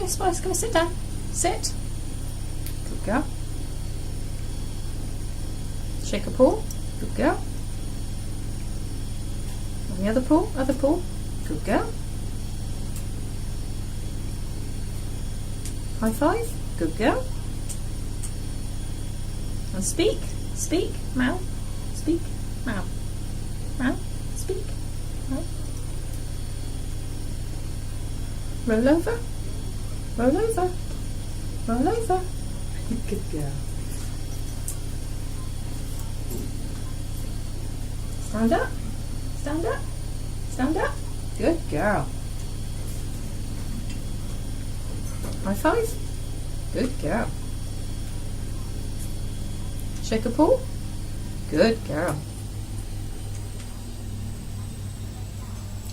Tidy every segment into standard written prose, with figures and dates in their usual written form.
here, Spice, come and sit down. Sit. Good girl. Shake a paw. Good girl. On the other paw. Good girl. High five. Good girl. And speak. Speak. Meow. Speak. Meow. Meow. Speak. Meow. Roll over. Roll over. Roll over. Good girl. Stand up. Stand up. Stand up. Good girl. High five. Good girl. Shake a paw. Good girl.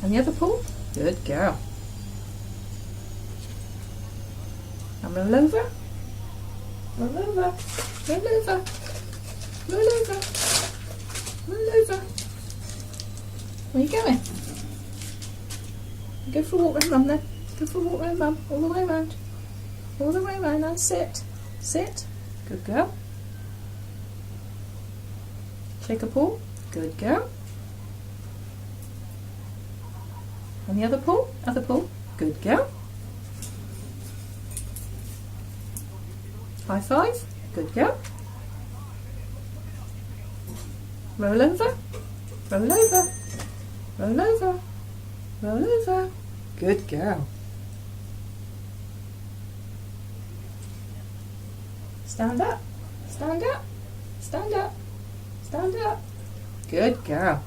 And the other paw. Good girl. And roll over. Roll over. Roll over. Roll over. Roll over. Where are you going? Go for a walk round Mum then. Go for a walk round Mum. All the way round. All the way round and sit. Sit. Good girl. Shake a paw. Good girl. And the other paw. Other paw. Good girl. High five. Good girl. Roll over. Roll over. Roll over. Roll over. Good girl. Stand up. Stand up. Stand up. Stand up. Good girl.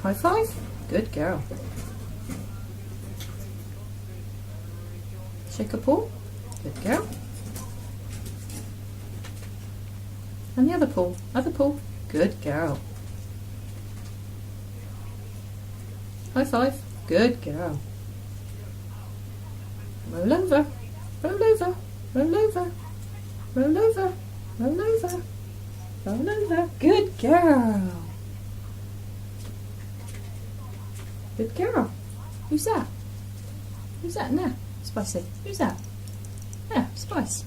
High five. Good girl. Shake a paw. Good girl. And the other paw. Other paw. Good girl. High five. Good girl. Roll over. Roll over. Roll over. Roll over. Roll over. Roll over. Good girl. Good girl. Who's that? Who's that? No. Spicy. Who's that? Yeah, Spice.